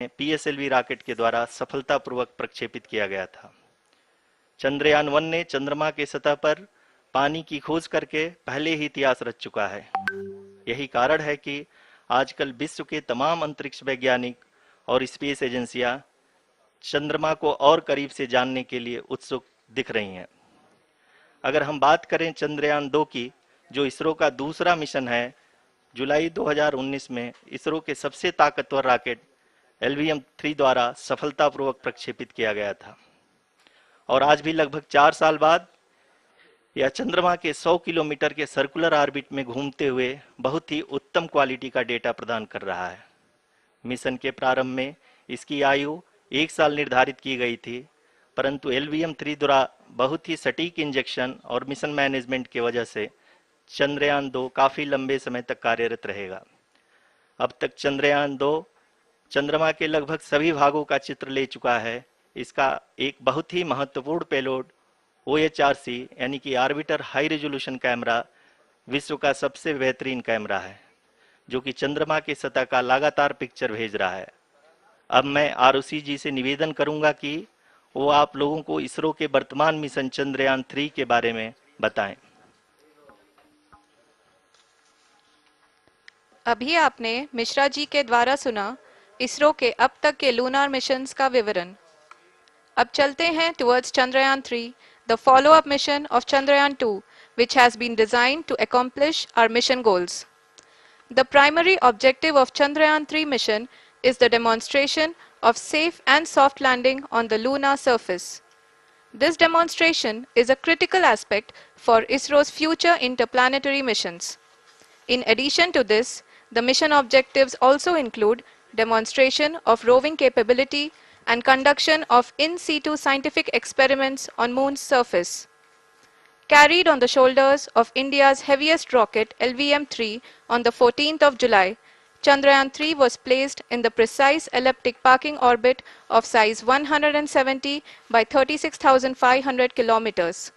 PSLV rocket के द्वारा सफलतापूर्वक प्रक्षेपित किया गया था। चंद्रयान 1 ने चंद्रमा के सतह पर पानी की खोज करके पहले ही इतिहास रच चुका है। यही कारण है कि आजकल विश्व के तमाम अंतरिक्ष वैज्ञानिक और स्पेस एजेंसियां चंद्रमा को और करीब से जानने के लिए उत्सुक दिख रही हैं। अगर हम बात करें चंद्रयान 2 की, जो इसरो का दूसरा मिशन है, जुलाई 2019 में इसरो के सबसे ताकतवर रॉकेट LVM-3 द्वारा सफलतापूर्वक प्रक्षेपित किया गया था और आज भी लगभग 4 साल बाद यह चंद्रमा के 100 किलोमीटर के सर्कुलर ऑर्बिट में घूमते हुए बहुत ही उत्तम क्वालिटी का डेटा प्रदान कर रहा है। मिशन के प्रारंभ में इसकी आयु 1 साल निर्धारित की गई थी, परंतु LVM-3 द्वारा बहुत ही सटीक इंजेक्शन और मिशन मैनेजमेंट की वजह से चंद्रयान 2 काफी लंबे समय तक कार्यरत रहेगा। अब तक चंद्रयान 2 चंद्रमा के लगभग सभी भागों का चित्र ले चुका है। इसका एक बहुत ही महत्वपूर्ण पेलोड OHRC यानी कि ऑर्बिटर हाई रेजोल्यूशन कैमरा विश्व का सबसे बेहतरीन कैमरा है, जो कि चंद्रमा के सतह का लगातार पिक्चर भेज रहा है। अब मैं ROC जी से निवेदन करूंगा कि वो आप लोगों को इसरो के वर्तमान मिशन चंद्रयान 3 के बारे में बताएं। अभी आपने मिश्रा जी के द्वारा सुना इसरो के अब तक के लूनार मिशंस का विवरण। अब चलते हैं towards Chandrayaan 3, the follow-up mission of Chandrayaan 2, which has been designed to accomplish our mission goals. The primary objective of Chandrayaan 3 mission is the demonstration of safe and soft landing on the lunar surface. This demonstration is a critical aspect for ISRO's future interplanetary missions. In addition to this, the mission objectives also include demonstration of roving capability and conduction of in situ scientific experiments on Moon's surface. Carried on the shoulders of India's heaviest rocket LVM-3 on the 14th of July, Chandrayaan 3 was placed in the precise elliptic parking orbit of size 170 by 36,500 kilometers.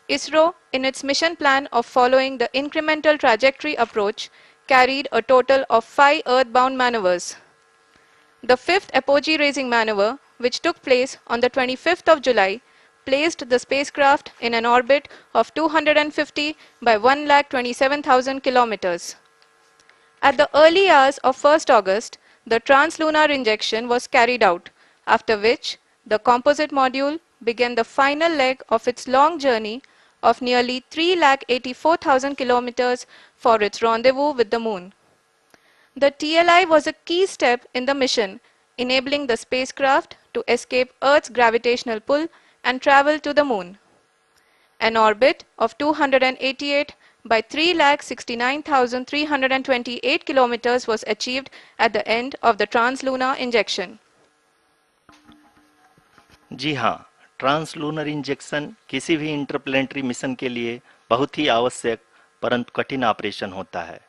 ISRO, in its mission plan of following the incremental trajectory approach, carried a total of 5 earthbound maneuvers. The fifth apogee raising maneuver, which took place on the 25th of July, placed the spacecraft in an orbit of 250 by 1,27,000 kilometers. At the early hours of 1st August, the translunar injection was carried out, after which the composite module began the final leg of its long journey of nearly 3,84,000 kilometers for its rendezvous with the Moon. The TLI was a key step in the mission, enabling the spacecraft to escape Earth's gravitational pull and travel to the Moon. An orbit of 288 by 3,69,328 kilometers was achieved at the end of the translunar injection. जी हाँ, translunar injection किसी भी interplanetary mission के लिए बहुत ही आवश्यक परंतु कठिन operation होता है।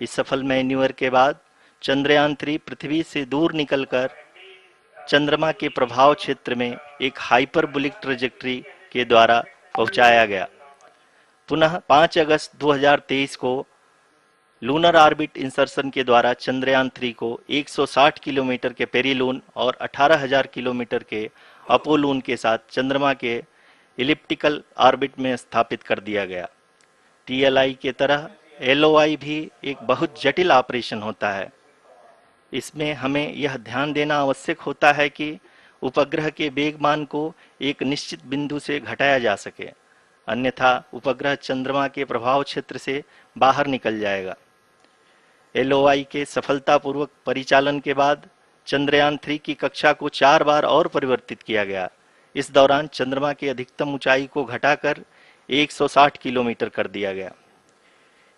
इस सफल मैन्यूवर के बाद चंद्रयान 3 पृथ्वी से दूर निकलकर चंद्रमा के प्रभाव क्षेत्र में एक हाइपरबोलिक ट्रेजेक्टरी के द्वारा पहुंचाया गया। पुनः 5 अगस्त 2023 को लूनर ऑर्बिट इंसर्शन के द्वारा चंद्रयान 3 को 160 किलोमीटर के पेरीलून और 18,000 किलोमीटर के अपोलून के साथ चंद्रमा के इलिप्टिकल ऑर्बिट में स्थापित कर दिया गया। TLI के तरह LOI भी एक बहुत जटिल ऑपरेशन होता है। इसमें हमें यह ध्यान देना आवश्यक होता है कि उपग्रह के वेगमान को एक निश्चित बिंदु से घटाया जा सके, अन्यथा उपग्रह चंद्रमा के प्रभाव क्षेत्र से बाहर निकल जाएगा। LOI के सफलतापूर्वक परिचालन के बाद चंद्रयान 3 की कक्षा को 4 बार और परिवर्तित किया गया। इस दौरान चंद्रमा की अधिकतम ऊंचाई को घटाकर 160 किलोमीटर कर दिया गया।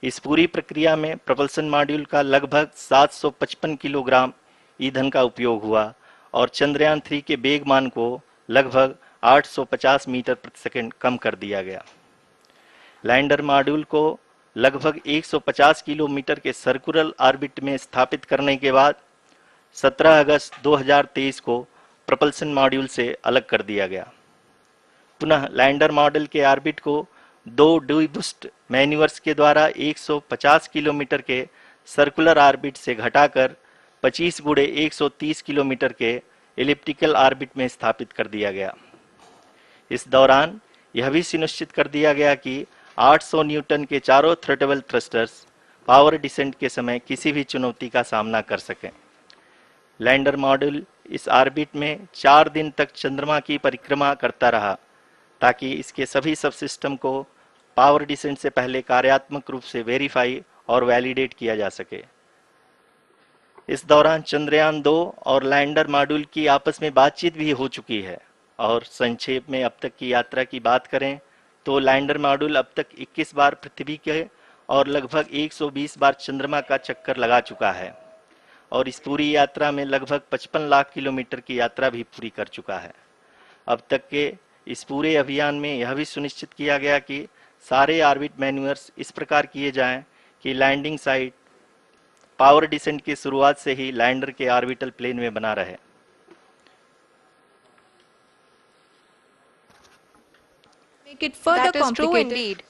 इस पूरी प्रक्रिया में प्रपल्सन मॉड्यूल का लगभग 755 किलोग्राम ईंधन का उपयोग हुआ और चंद्रयान 3 के वेगमान को लगभग 850 मीटर प्रति सेकंड कम कर दिया गया। लैंडर मॉड्यूल को लगभग 150 किलोमीटर के सर्कुलर ऑर्बिट में स्थापित करने के बाद 17 अगस्त 2023 को प्रपल्सन मॉड्यूल से अलग कर दिया गया। पुनः लैंडर मॉडल के ऑर्बिट को 2 डीबूस्ट मैन्यूवर्स के द्वारा 150 किलोमीटर के सर्कुलर ऑर्बिट से घटाकर 25 गुणे 130 किलोमीटर के एलिप्टिकल ऑर्बिट में स्थापित कर दिया गया। इस दौरान यह भी सुनिश्चित कर दिया गया कि 800 न्यूटन के चारों थ्रोटेबल थ्रस्टर्स पावर डिसेंट के समय किसी भी चुनौती का सामना कर सकें। लैंडर मॉड्यूल इस ऑर्बिट में 4 दिन तक चंद्रमा की परिक्रमा करता रहा ताकि इसके सभी सबसिस्टम को पावर डिसेंट से पहले कार्यात्मक रूप से वेरीफाई और वैलिडेट किया जा सके। इस दौरान चंद्रयान 2 और लैंडर मॉड्यूल की आपस में बातचीत भी हो चुकी है। और संक्षेप में अब तक की यात्रा की बात करें तो लैंडर मॉड्यूल अब तक 21 बार पृथ्वी के और लगभग 120 बार चंद्रमा का चक्कर लगा चुका है और इस पूरी यात्रा में लगभग 55 लाख किलोमीटर की यात्रा भी पूरी कर चुका है। अब तक के इस पूरे अभियान में यह भी सुनिश्चित किया गया कि सारे ऑर्बिट मैन्यूअर्स इस प्रकार किए जाएं कि लैंडिंग साइट पावर डिसेंट की शुरुआत से ही लैंडर के ऑर्बिटल प्लेन में बना रहे। Make it further That is true complicated. indeed.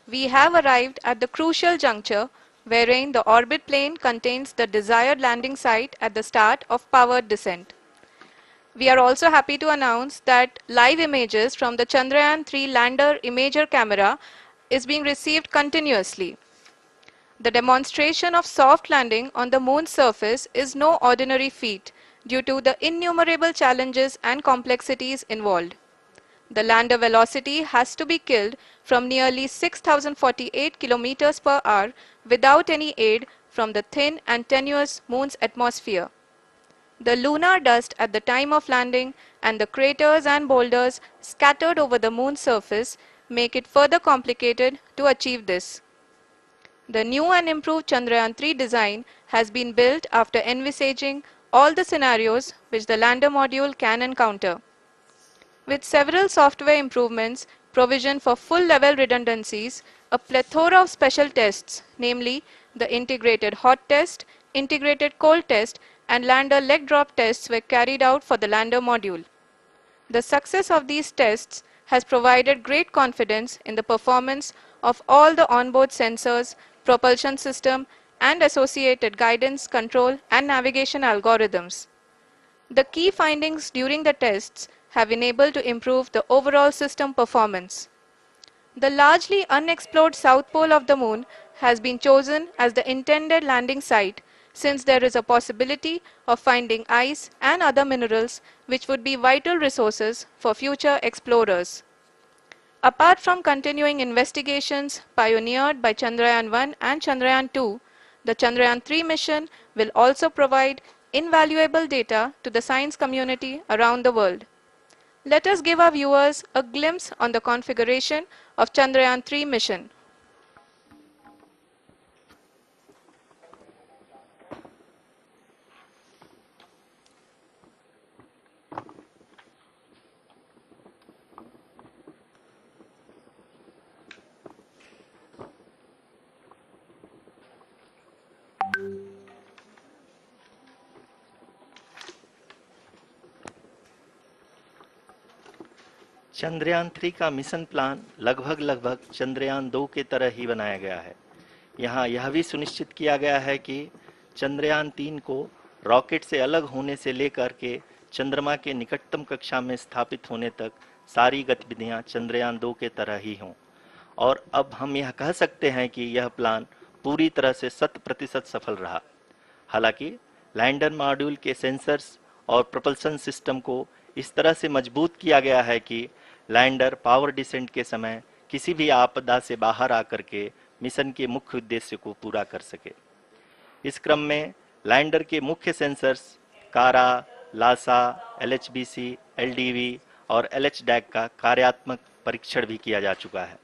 We have arrived at the crucial juncture wherein the orbit plane contains the desired landing site at the start of powered descent. We are also happy to announce that live images from the Chandrayaan-3 lander imager camera is being received continuously. The demonstration of soft landing on the moon's surface is no ordinary feat due to the innumerable challenges and complexities involved. The lander velocity has to be killed from nearly 6,048 kilometers per hour without any aid from the thin and tenuous moon's atmosphere. The lunar dust at the time of landing and the craters and boulders scattered over the moon's surface make it further complicated to achieve this. The new and improved Chandrayaan-3 design has been built after envisaging all the scenarios which the lander module can encounter. With several software improvements, provision for full-level redundancies, a plethora of special tests, namely the integrated hot test, integrated cold test, and lander leg drop tests were carried out for the lander module. The success of these tests has provided great confidence in the performance of all the onboard sensors, propulsion system, and associated guidance, control, and navigation algorithms. The key findings during the tests have enabled to improve the overall system performance. The largely unexplored south pole of the moon has been chosen as the intended landing site since there is a possibility of finding ice and other minerals which would be vital resources for future explorers. Apart from continuing investigations pioneered by Chandrayaan-1 and Chandrayaan-2, the Chandrayaan-3 mission will also provide invaluable data to the science community around the world. Let us give our viewers a glimpse on the configuration of Chandrayaan-3 mission. Chandrayaan 3 का mission plan लगभग चंद्रयान 2 के तरह ही बनाया गया है। यहाँ यह भी सुनिश्चित किया गया है कि चंद्रयान 3 को रॉकेट से अलग होने से लेकर के चंद्रमा के निकटतम कक्षा में स्थापित होने तक सारी गतिविधियां चंद्रयान 2 के तरह ही हों। और अब हम यह कह सकते हैं कि यह प्लान पूरी तरह से 100% सफल रहा। हालांकि लैंडर मॉड्यूल के सेंसर्स और प्रोपल्शन सिस्टम को इस तरह से मजबूत किया गया है कि लैंडर पावर डिसेंट के समय किसी भी आपदा से बाहर आकर के मिशन के मुख्य उद्देश्य को पूरा कर सके। इस क्रम में लैंडर के मुख्य सेंसर्स कारा, लासा, एलएचबीसी, एलडीवी और एलएचडैक का कार्यात्मक परीक्षण भी किया जा चुका है।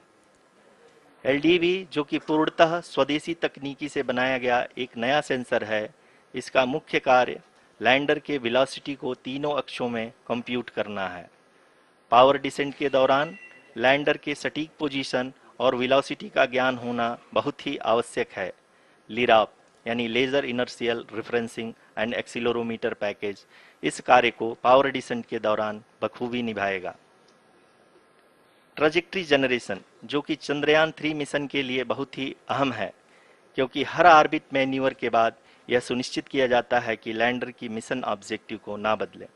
एलडीवी, जो कि पूर्णतः स्वदेशी तकनीकी से बनाया गया एक नया सेंसर है, इसका मुख्य कार्य लैंडर के वेलोसिटी को तीनों अक्षों में कंप्यूट करना है। पावर डिसेंट के दौरान लैंडर के सटीक पोजीशन और वेलोसिटी का ज्ञान होना बहुत ही आवश्यक है। लिराप यानी laser inertial referencing and accelerometer package इस कार्य को पावर डिसेंट के दौरान बखूबी निभाएगा। ट्रैजेक्टरी जनरेशन, जो कि चंद्रयान 3 मिशन के लिए बहुत ही अहम है, क्योंकि हर ऑर्बिट मैन्यूवर के बाद यह सुनिश्चित किया जाता है कि लैंडर की मिशन ऑब्जेक्टिव को ना बदले।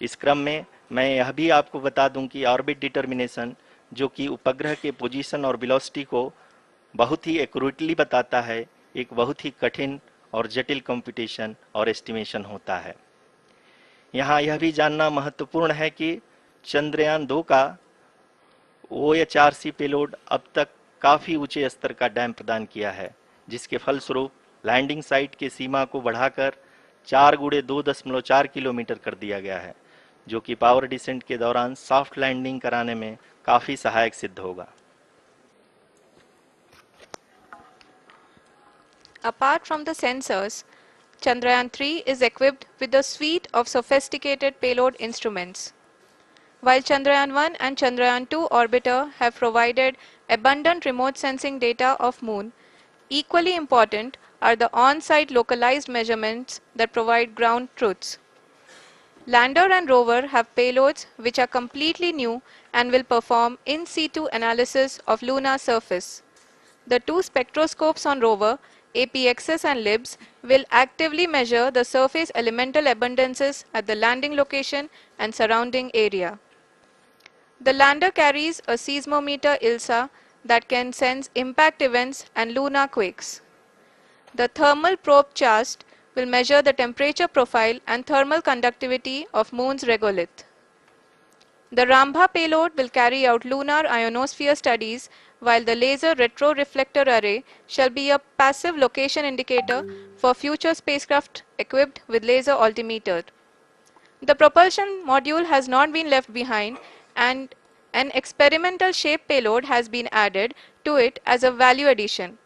इस क्रम में मैं यह भी आपको बता दूं कि ऑर्बिट डिटर्मिनेशन, जो कि उपग्रह के पोजीशन और वेलोसिटी को बहुत ही एक्यूरेटली बताता है, एक बहुत ही कठिन और जटिल कंप्यूटेशन और एस्टिमेशन होता है। यहाँ यह भी जानना महत्वपूर्ण है कि चंद्रयान 2 का OHRC पेलोड अब तक काफ़ी ऊंचे स्तर का डैम प्रदान किया है, जिसके फलस्वरूप लैंडिंग साइट की सीमा को बढ़ाकर 4x2.4 किलोमीटर कर दिया गया है, जो कि पावर डिसेंट के दौरान सॉफ्ट लैंडिंग कराने में काफ़ी सहायक सिद्ध होगा। Apart from the sensors, Chandrayaan 3 is equipped with a suite of sophisticated payload instruments. While Chandrayaan 1 and Chandrayaan 2 orbiter have provided abundant remote sensing data of Moon, equally important are the on-site localized measurements that provide ground truths. Lander and rover have payloads which are completely new and will perform in situ analysis of lunar surface. The two spectroscopes on rover, APXS and LIBS, will actively measure the surface elemental abundances at the landing location and surrounding area. The lander carries a seismometer ILSA that can sense impact events and lunar quakes. The thermal probe CHAST will measure the temperature profile and thermal conductivity of Moon's regolith. The Rambha payload will carry out lunar ionosphere studies, while the laser retroreflector array shall be a passive location indicator for future spacecraft equipped with laser altimeter. The propulsion module has not been left behind, and an experimental shape payload has been added to it as a value addition.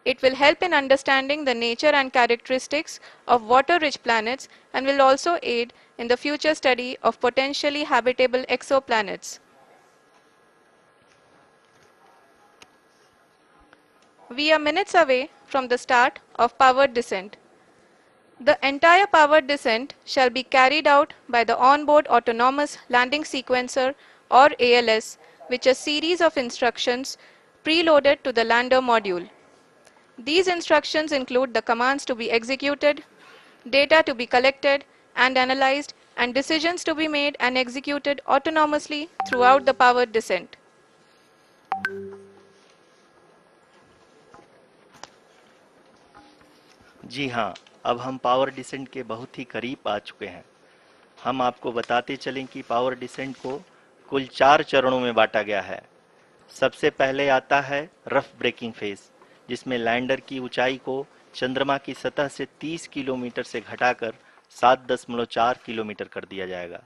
It will help in understanding the nature and characteristics of water-rich planets and will also aid in the future study of potentially habitable exoplanets. We are minutes away from the start of powered descent. The entire powered descent shall be carried out by the onboard autonomous landing sequencer, or ALS, which is a series of instructions preloaded to the lander module. These instructions include the commands to be executed, data to be collected and analyzed, and decisions to be made and executed autonomously throughout the powered descent. जी हाँ, अब हम power descent के बहुत ही करीब आ चुके हैं। हम आपको बताते चलें कि पावर डिसेंट को कुल 4 चरणों में बांटा गया है। सबसे पहले आता है रफ ब्रेकिंग फेज, जिसमें लैंडर की ऊंचाई को चंद्रमा की सतह से 30 किलोमीटर से घटाकर 7.4 किलोमीटर कर दिया जाएगा।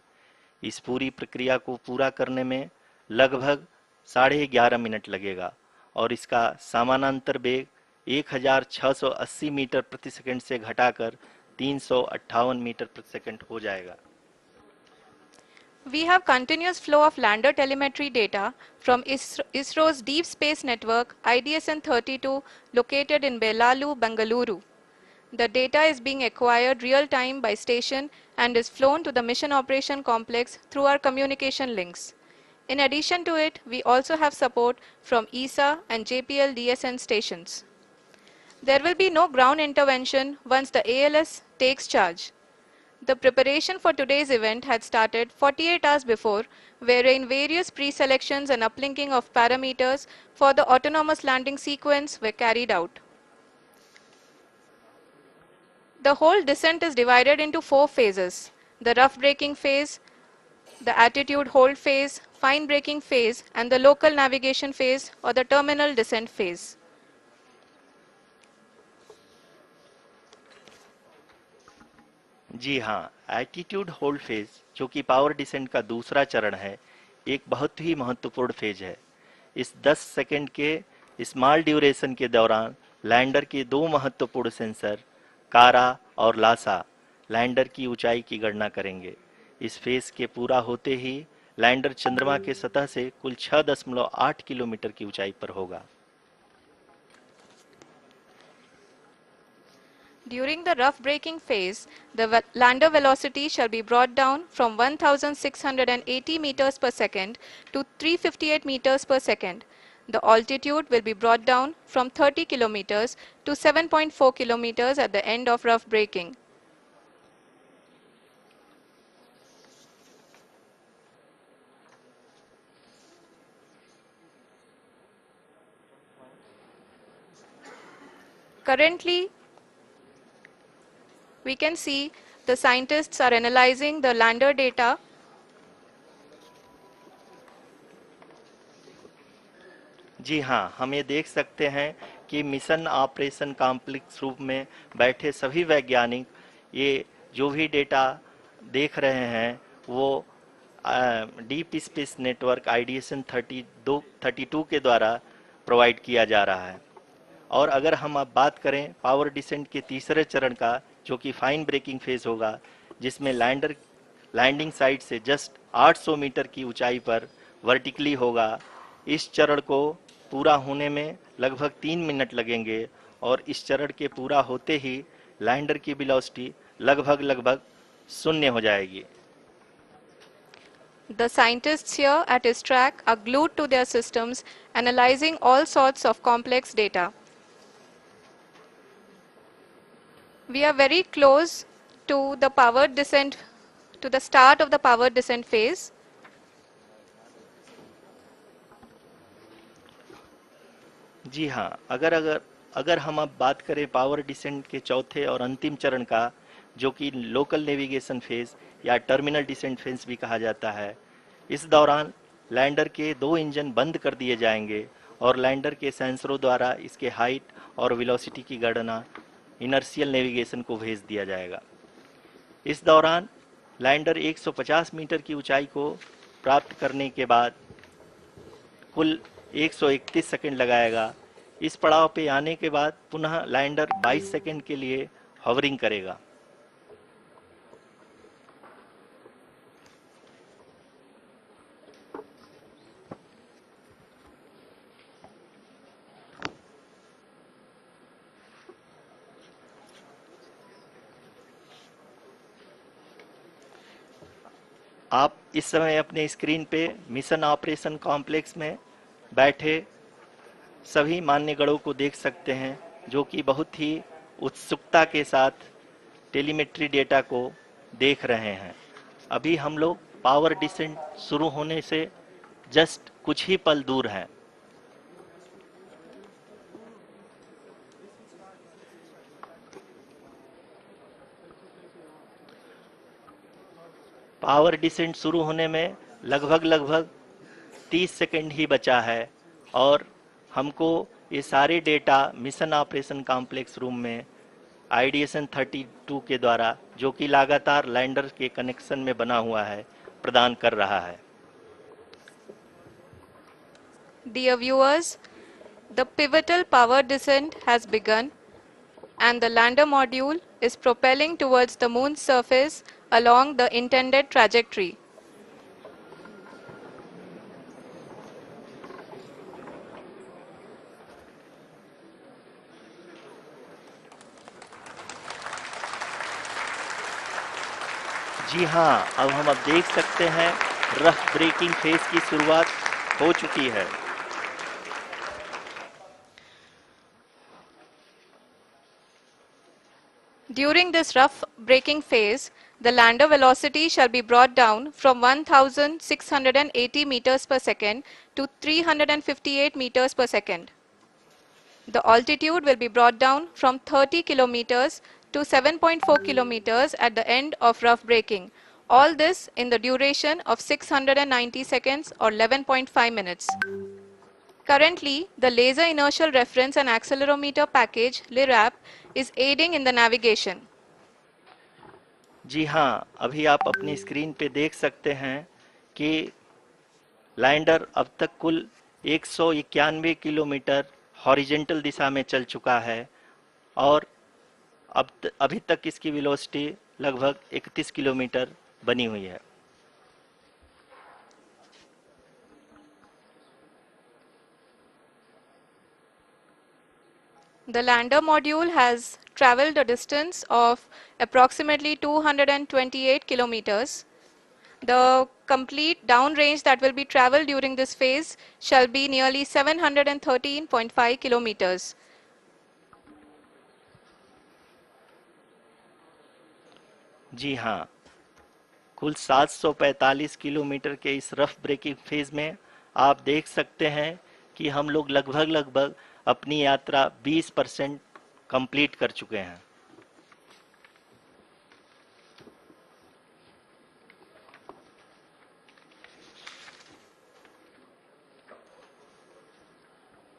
इस पूरी प्रक्रिया को पूरा करने में लगभग 11.5 मिनट लगेगा और इसका समानांतर वेग 1680 मीटर प्रति सेकंड से घटाकर 358 मीटर प्रति सेकंड हो जाएगा। We have continuous flow of lander telemetry data from ISRO's Deep Space Network IDSN-32 located in Belalu, Bengaluru. The data is being acquired real-time by station and is flown to the Mission Operation Complex through our communication links. In addition to it, we also have support from ESA and JPL DSN stations. There will be no ground intervention once the ALS takes charge. The preparation for today's event had started 48 hours before, wherein various pre-selections and uplinking of parameters for the autonomous landing sequence were carried out. The whole descent is divided into 4 phases: the rough braking phase, the attitude hold phase, fine braking phase, and the local navigation phase or the terminal descent phase. जी हाँ, attitude hold phase, जो कि power descent का दूसरा चरण है, एक बहुत ही महत्वपूर्ण फेज है। इस 10 सेकंड के स्मॉल ड्यूरेशन के दौरान लैंडर के 2 महत्वपूर्ण सेंसर कारा और लासा लैंडर की ऊंचाई की गणना करेंगे। इस फेज के पूरा होते ही लैंडर चंद्रमा के सतह से कुल 6.8 किलोमीटर की ऊंचाई पर होगा। During the rough braking phase, the lander velocity shall be brought down from 1680 meters per second to 358 meters per second. The altitude will be brought down from 30 kilometers to 7.4 kilometers at the end of rough braking. Currently, we can see the scientists are analyzing the lander data. जी हाँ, हम ये देख सकते हैं कि mission operation complex रूप में बैठे सभी वैज्ञानिक ये जो भी डेटा देख रहे हैं वो डीप स्पेस नेटवर्क आईडीएसन 32 के द्वारा प्रोवाइड किया जा रहा है। और अगर हम अब बात करें पावर डिसेंट के तीसरे चरण का, जो कि फाइन ब्रेकिंग फेज होगा, जिसमें लैंडर लैंडिंग साइट से जस्ट 800 मीटर की ऊंचाई पर वर्टिकली होगा। इस चरण को पूरा होने में लगभग 3 मिनट लगेंगे और इस चरण के पूरा होते ही लैंडर की वेलोसिटी लगभग शून्य हो जाएगी। The scientists here at ISTRAC are glued to their systems, analyzing all sorts of complex data. We are very close to the power descent, to the start of the power descent phase. जी हाँ, अगर अगर अगर हम अब बात करें power descent के चौथे और अंतिम चरण का, जो कि लोकल नेविगेशन फेज या टर्मिनल डिसेंट फेज भी कहा जाता है, इस दौरान लैंडर के 2 इंजन बंद कर दिए जाएंगे और लैंडर के सेंसरों द्वारा इसके हाइट और वेलोसिटी की गणना इनर्शियल नेविगेशन को भेज दिया जाएगा। इस दौरान लैंडर 150 मीटर की ऊंचाई को प्राप्त करने के बाद कुल 131 सेकंड लगाएगा। इस पड़ाव पे आने के बाद पुनः लैंडर 22 सेकंड के लिए हॉवरिंग करेगा। आप इस समय अपने स्क्रीन पे मिशन ऑपरेशन कॉम्प्लेक्स में बैठे सभी मान्यगणों को देख सकते हैं, जो कि बहुत ही उत्सुकता के साथ टेलीमेट्री डेटा को देख रहे हैं। अभी हम लोग पावर डिसेंट शुरू होने से जस्ट कुछ ही पल दूर हैं। पावर डिसेंट शुरू होने में लगभग 30 सेकंड ही बचा है और हमको ये सारे data mission operation complex room में आईडीएसन 32 के द्वारा, जो कि लगातार लैंडर के कनेक्शन में बना हुआ है, प्रदान कर रहा है। Dear viewers, the pivotal power descent has begun and the lander module is propelling towards the moon's surface along the intended trajectory. जी हाँ, अब देख सकते हैं रफ ब्रेकिंग फेज की शुरुआत हो चुकी है। During this rough braking phase, the lander velocity shall be brought down from 1680 meters per second to 358 meters per second. The altitude will be brought down from 30 kilometers to 7.4 kilometers at the end of rough braking. All this in the duration of 690 seconds or 11.5 minutes. Currently, the Laser Inertial Reference and Accelerometer package (LIRAP) is aiding in the navigation. जी हाँ, अभी आप अपनी screen पे देख सकते हैं कि lander अब तक कुल 191 किलोमीटर हॉरिजेंटल दिशा में चल चुका है और अभी तक इसकी वेलोसिटी लगभग 31 किलोमीटर बनी हुई है। The lander module has traveled a distance of approximately 228 kilometers. The complete downrange that will be traveled during this phase shall be nearly 713.5 kilometers. जी हाँ, कुल 745 किलोमीटर के इस रफ ब्रेकिंग फेज में आप देख सकते हैं कि हम लोग लगभग लगभग अपनी यात्रा 20% कंप्लीट कर चुके हैं।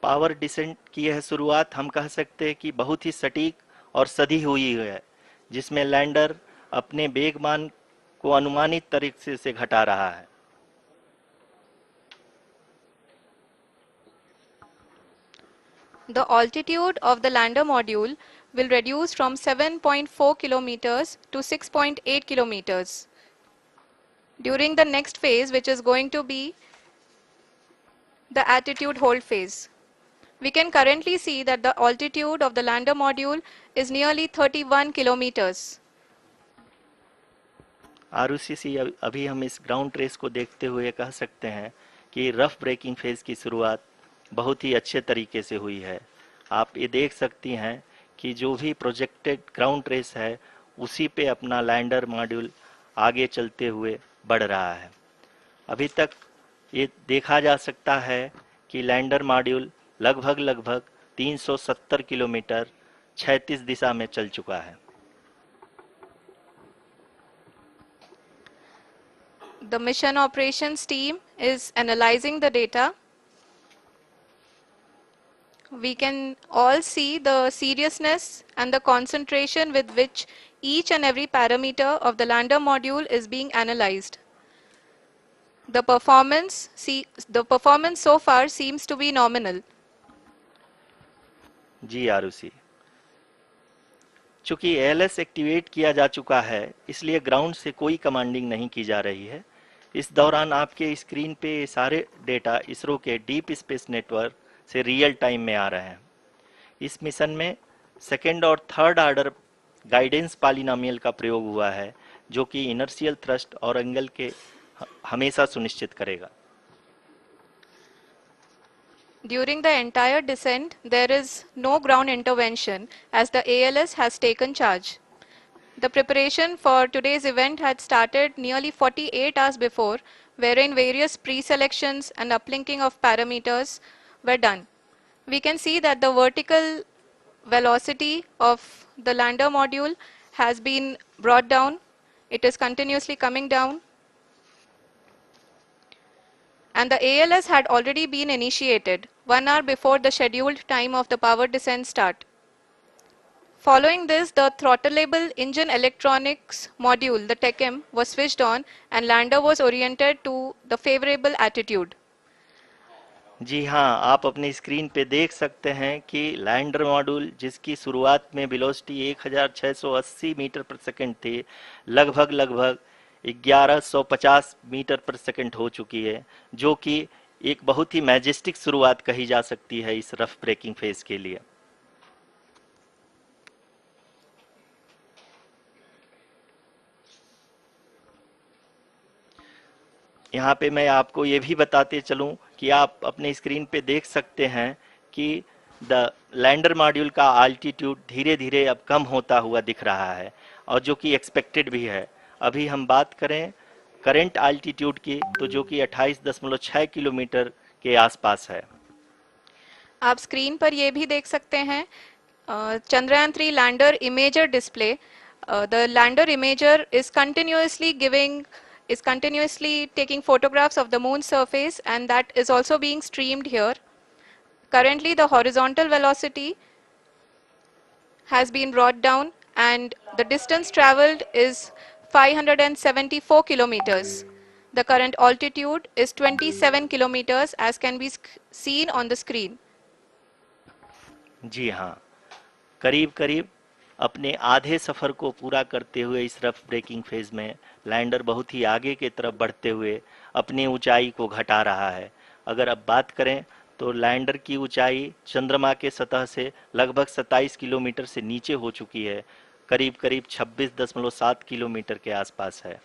पावर डिसेंट की यह शुरुआत हम कह सकते हैं कि बहुत ही सटीक और सधी हुई है, जिसमें लैंडर अपने वेगमान को अनुमानित तरीके से घटा रहा है। The altitude of the lander module will reduce from 7.4 kilometers to 6.8 kilometers during the next phase, which is going to be the attitude hold phase. We can currently see that the altitude of the lander module is nearly 31 kilometers. Arushi, अभी हम इस ground race को देखते हुए कह सकते हैं कि रफ ब्रेकिंग फेज की शुरुआत बहुत ही अच्छे तरीके से हुई है। आप ये देख सकती हैं कि जो भी प्रोजेक्टेड ग्राउंड रेस है उसी पे अपना लैंडर मॉड्यूल आगे चलते हुए बढ़ रहा है। अभी तक ये देखा जा सकता है कि लैंडर मॉड्यूल लगभग लगभग 370 किलोमीटर क्षैतिज दिशा में चल चुका है। The mission operations team is analyzing the data. We can all see the seriousness and the concentration with which each and every parameter of the lander module is being analyzed. The performance so far seems to be nominal. जी आरुषि, चूंकि ALS activate किया जा चुका है इसलिए ground से कोई commanding नहीं की जा रही है। इस दौरान आपके स्क्रीन पे ये सारे डेटा इसरो के डीप स्पेस नेटवर्क से रियल टाइम में आ रहे हैं। इस मिशन में सेकेंड और थर्ड ऑर्डर गाइडेंस पॉलिनोमियल का प्रयोग हुआ है, जो कि इनर्शियल थ्रस्ट और एंगल के हमेशा सुनिश्चित करेगा। During the entire descent, there is no ground intervention as the ALS has taken charge. The preparation for today's event had started nearly 48 hours before, wherein various pre-selections and uplinking of parameters were done. We can see that the vertical velocity of the lander module has been brought down. It is continuously coming down. And the ALS had already been initiated 1 hour before the scheduled time of the power descent start. Following this, the throttleable engine electronics module, the TECM, was switched on and lander was oriented to the favorable attitude. जी हाँ, आप अपनी screen पे देख सकते हैं कि lander module जिसकी शुरुआत में वेलोसिटी 1680 मीटर पर सेकंड थी, लगभग लगभग 1150 मीटर पर सेकंड हो चुकी है, जो कि एक बहुत ही मैजेस्टिक शुरुआत कही जा सकती है इस रफ ब्रेकिंग फेज के लिए। यहाँ पे मैं आपको ये भी बताते चलूँ कि आप अपने स्क्रीन पे देख सकते हैं कि द लैंडर मॉड्यूल का आल्टीट्यूड धीरे धीरे अब कम होता हुआ दिख रहा है, और जो कि एक्सपेक्टेड भी है। अभी हम बात करें करंट आल्टीट्यूड की, तो जो कि 28.6 किलोमीटर के आसपास है। आप स्क्रीन पर ये भी देख सकते हैं Chandrayaan 3 lander imager display. The lander imager is continuously taking photographs of the moon's surface, and that is also being streamed here. Currently the horizontal velocity has been brought down and the distance traveled is 574 kilometers. The current altitude is 27 kilometers as can be seen on the screen. जी हाँ, करीब करीब अपने आधे सफ़र को पूरा करते हुए इस रफ ब्रेकिंग फेज में लैंडर बहुत ही आगे की तरफ बढ़ते हुए अपनी ऊंचाई को घटा रहा है। अगर अब बात करें तो लैंडर की ऊंचाई चंद्रमा के सतह से लगभग 27 किलोमीटर से नीचे हो चुकी है, करीब करीब 26.7 किलोमीटर के आसपास है।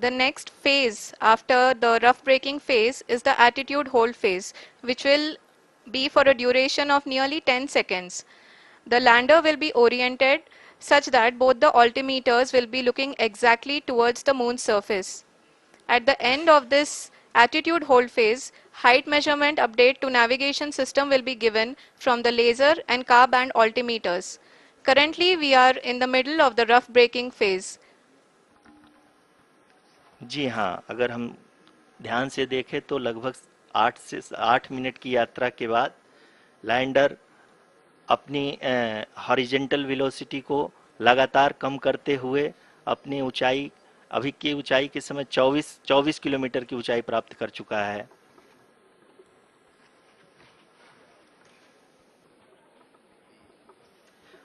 The next phase after the rough braking phase is the attitude hold phase, which will be for a duration of nearly 10 seconds. The lander will be oriented such that both the altimeters will be looking exactly towards the moon's surface. At the end of this attitude hold phase, height measurement update to navigation system will be given from the laser and car band altimeters. Currently, we are in the middle of the rough braking phase. जी हाँ, अगर हम ध्यान से देखें तो लगभग 8 से 8 minute की यात्रा के बाद लैंडर अपनी हॉरिजेंटल वेलोसिटी को लगातार कम करते हुए अपनी ऊंचाई अभी की ऊंचाई के समय 24 किलोमीटर की ऊंचाई प्राप्त कर चुका है।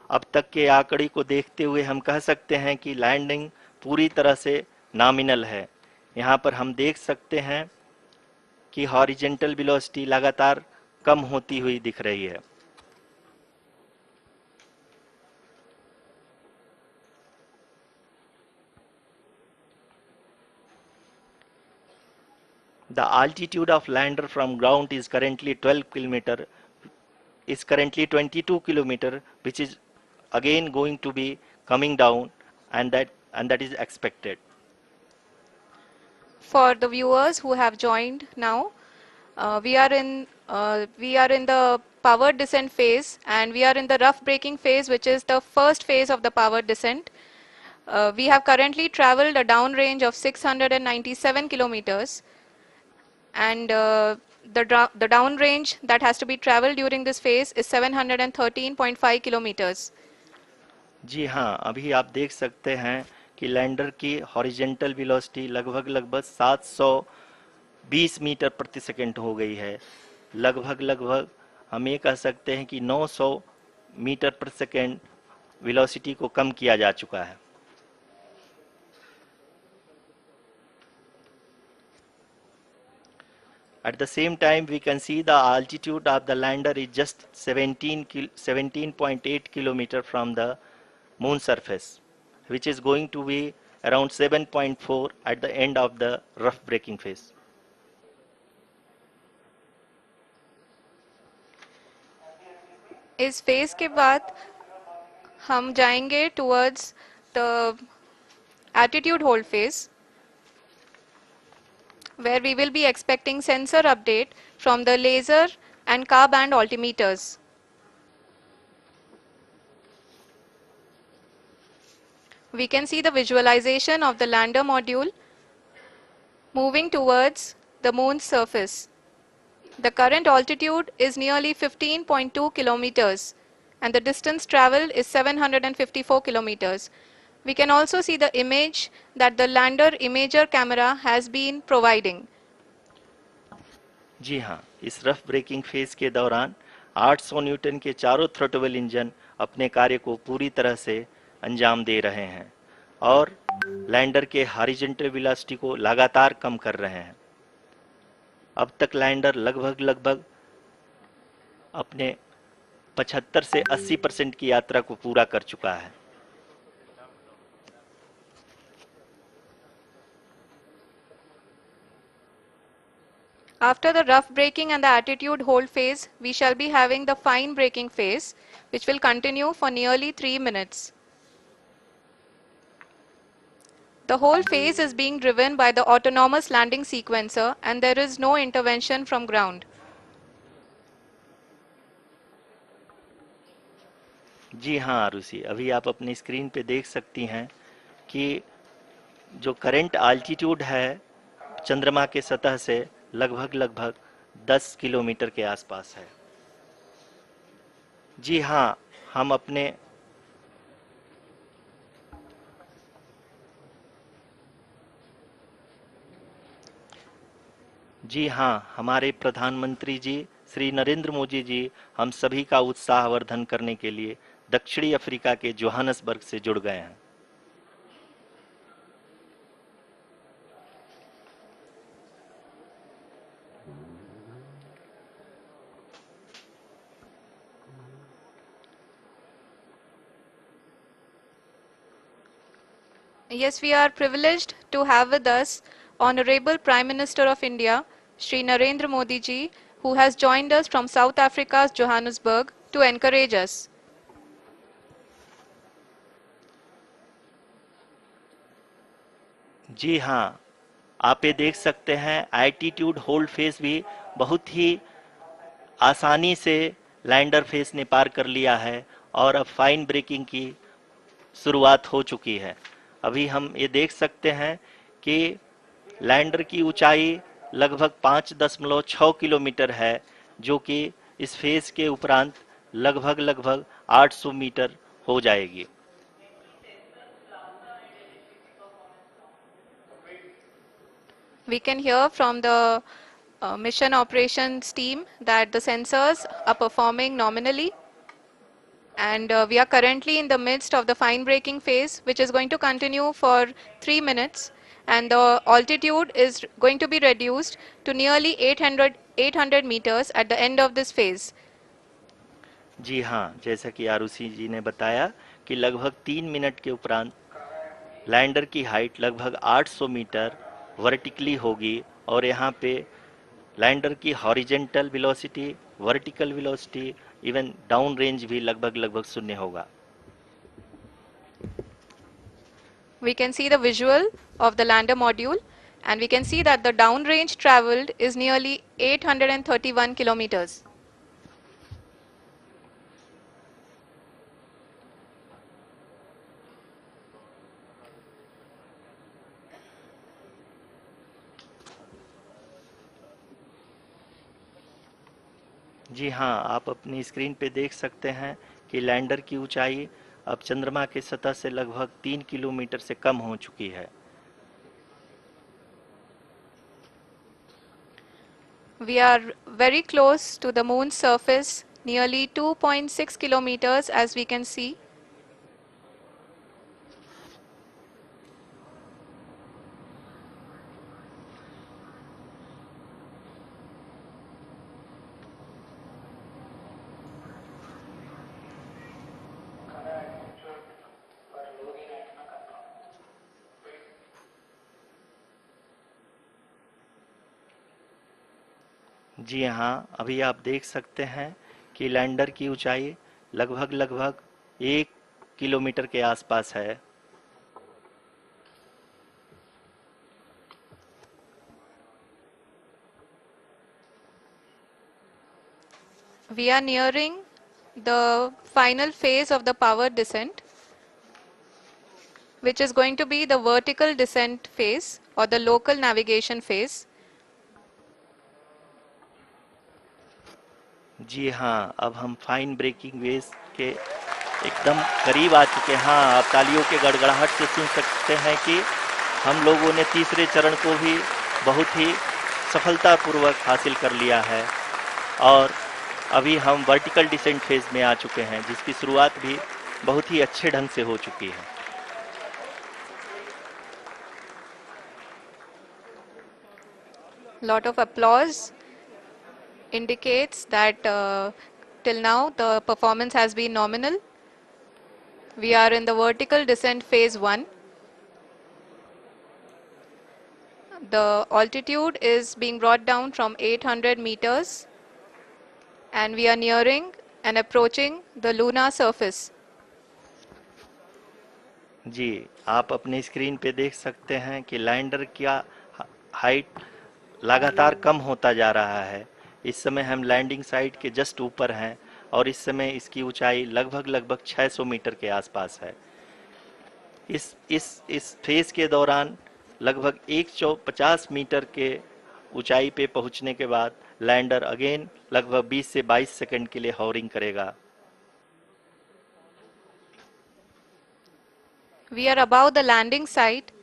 अब तक के आंकड़े को देखते हुए हम कह सकते हैं कि लैंडिंग पूरी तरह से नॉमिनल है। यहाँ पर हम देख सकते हैं कि हॉरिजेंटल वेलोसिटी लगातार कम होती हुई दिख रही है। The altitude of lander from ground is currently 12 kilometer, is currently 22 kilometer, which is again going to be coming down, and that is expected. For the viewers who have joined now, we are in the power descent phase, and we are in the rough braking phase, which is the first phase of the power descent. We have currently traveled a downrange of 697 kilometers, and the downrange that has to be traveled during this phase is 713.5 kilometers. जी हाँ, अभी आप देख सकते हैं कि lander की horizontal velocity लगभग 720 metre प्रति सेकंड हो गई है। लगभग हम ये कह सकते हैं कि 900 मीटर प्रति सेकंड वेलोसिटी को कम किया जा चुका है। At the same time, we can see the altitude of the lander is just 17.8 kilometer from the moon surface, which is going to be around 7.4 at the end of the rough braking phase. इस phase के बाद हम जाएंगे towards the attitude hold phase, where we will be expecting sensor update from the laser and car band altimeters. We can see the visualization of the lander module moving towards the moon's surface. The current altitude is nearly 15.2 kilometers, and the distance traveled is 754 kilometers. We can also see the image that the lander imager camera has been providing. जी हाँ, इस rough breaking phase के दौरान 800 Newton के चारों throttle engine अपने कार्य को पूरी तरह से अंजाम दे रहे हैं और लैंडर के हॉरिजॉन्टल वेलोसिटी को लगातार कम कर रहे हैं। अब तक लैंडर लगभग अपने 75 से 80% की यात्रा को पूरा कर चुका है। After the rough braking and the attitude hold phase, we shall be having the fine braking phase, which will continue for nearly 3 minutes. The whole phase is being driven by the autonomous landing sequencer, and there is no intervention from ground. जी हाँ आरुषि, अभी आप अपनी screen पे देख सकती हैं कि जो करंट आल्टीट्यूड है चंद्रमा के सतह से लगभग 10 किलोमीटर के आसपास है। जी हाँ, हम अपने जी हाँ, हमारे प्रधानमंत्री जी श्री नरेंद्र मोदी जी हम सभी का उत्साहवर्धन करने के लिए दक्षिणी अफ्रीका के जोहानसबर्ग से जुड़ गए हैं। Yes, we are privileged to have with us Honorable Prime Minister of India, Shri Narendra Modi ji, who has joined us from South Africa's Johannesburg to encourage us. जी हाँ, आप ये देख सकते हैं एल्टीट्यूड होल्ड फेस भी बहुत ही आसानी से लैंडर फेस ने पार कर लिया है और अब फाइन ब्रेकिंग की शुरुआत हो चुकी है। अभी हम ये देख सकते हैं कि लैंडर की ऊंचाई लगभग 5.6 किलोमीटर है, जो कि इस फेस के उपरांत लगभग लगभग 800 मीटर हो जाएगी। We can hear from the mission operations team that the sensors are performing nominally, and we are currently in the midst of the fine braking phase, which is going to continue for 3 minutes, and the altitude is going to be reduced to nearly 800 meters at the end of this phase. जी हाँ, जैसा कि आरुषि जी ने बताया कि लगभग 3 minute के उपरांत lander की हाइट लगभग 800 मीटर वर्टिकली होगी और यहाँ पे लैंडर की horizontal velocity, vertical velocity, even down range भी लगभग लगभग शून्य होगा। We can see the visual of the lander module, and we can see that the downrange traveled is nearly 831 kilometers. जी हाँ, आप अपनी स्क्रीन पे देख सकते हैं कि लैंडर की ऊंचाई अब चंद्रमा की सतह से लगभग 3 किलोमीटर से कम हो चुकी है। We are very close to the moon's surface, nearly 2.6 kilometers as we can see. जी हाँ, अभी आप देख सकते हैं कि लैंडर की ऊंचाई लगभग लगभग 1 किलोमीटर के आसपास है। We are nearing the final phase of the power descent, which is going to be the vertical descent phase or the local navigation phase. जी हाँ, अब हम फाइन ब्रेकिंग वेव के एकदम करीब आ चुके हैं। हाँ, आप तालियों के गड़गड़ाहट से सुन सकते हैं कि हम लोगों ने तीसरे चरण को भी बहुत ही सफलतापूर्वक हासिल कर लिया है और अभी हम वर्टिकल डिसेंट फेज में आ चुके हैं, जिसकी शुरुआत भी बहुत ही अच्छे ढंग से हो चुकी है। Lot of applause indicates that till now the performance has been nominal. We are in the vertical descent phase 1. The altitude is being brought down from 800 meters, and we are nearing and approaching the lunar surface. जी, आप अपनी screen पे देख सकते हैं कि lander का height लगातार कम होता जा रहा है। इस समय हम लैंडिंग साइट के जस्ट ऊपर हैं और इस समय इसकी ऊंचाई लगभग लगभग 600 मीटर के आसपास है। इस फेज के दौरान लगभग 150 मीटर के ऊंचाई पे पहुंचने के बाद लैंडर अगेन लगभग 20 से 22 सेकंड के लिए हॉवरिंग करेगा। We are above the landing site.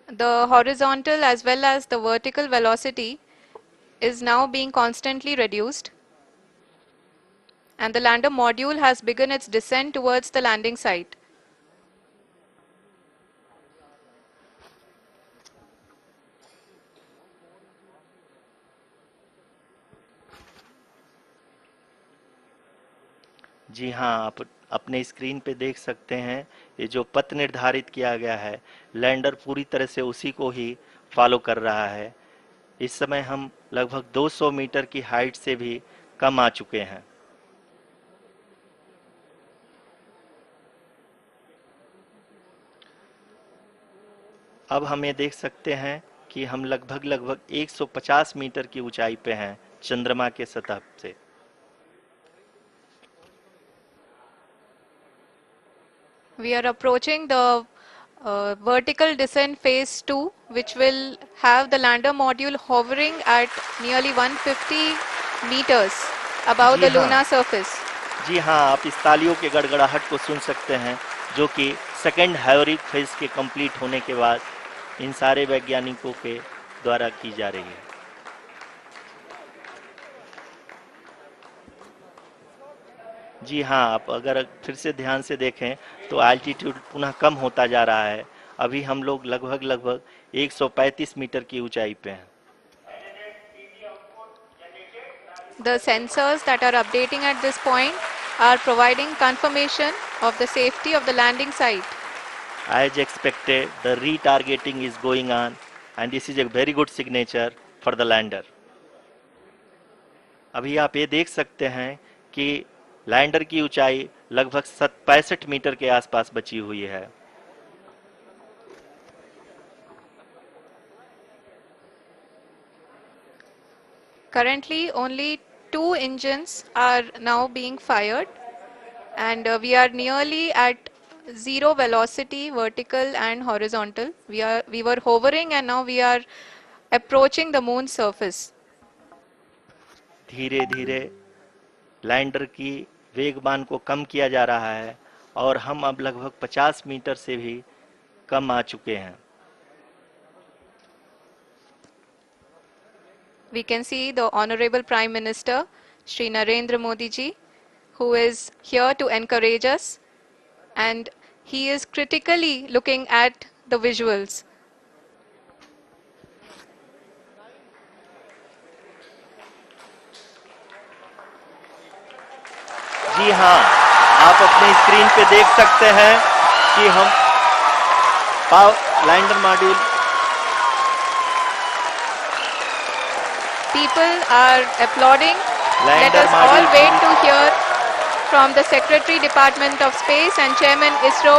The horizontal as well as the vertical velocity is now being constantly reduced, and the lander module has begun its descent towards the landing site. जी हाँ, आप अपने screen पे देख सकते हैं, ये जो पथ निर्धारित किया गया है, लैंडर पूरी तरह से उसी को ही फॉलो कर रहा है। इस समय हम लगभग 200 मीटर की हाइट से भी कम आ चुके हैं। अब हम ये देख सकते हैं कि हम लगभग 150 मीटर की ऊंचाई पे हैं चंद्रमा के सतह से। We are approaching the vertical descent phase 2, which will have the lander module hovering at nearly 150 meters above ji the हाँ, lunar surface. जी हाँ, आप इस तालियों के गड़गड़ाहट को सुन सकते हैं, जो कि सेकेंड हायोरिक फेज के कंप्लीट होने के बाद इन सारे वैज्ञानिकों के द्वारा की जा रही है। जी हाँ, आप अगर फिर से ध्यान से देखें तो एल्टीट्यूड पुनः कम होता जा रहा है। अभी हम लोग लगभग 135 मीटर की ऊंचाई पे हैं। The sensors that are updating at this point are providing confirmation of the safety of the landing site. As expected, the retargeting is going on and this is a very good signature for the lander. अभी आप ये देख सकते हैं कि lander की ऊंचाई लगभग 65 मीटर के आसपास बची हुई है। Currently, only 2 engines are now being fired, and we are nearly at zero velocity, vertical and horizontal. We were hovering, and now we are approaching the moon's surface. धीरे धीरे लैंडर की वेगमान को कम किया जा रहा है और हम अब लगभग 50 मीटर से भी कम आ चुके हैं। We can see the Honorable Prime Minister, Shri Narendra Modi ji, who is here to encourage us, and he is critically looking at the visuals. जी हाँ, आप अपने स्क्रीन पे देख सकते हैं कि हम lander module People are applauding. Let lander us all module wait to hear from the Secretary Department of Space and Chairman ISRO,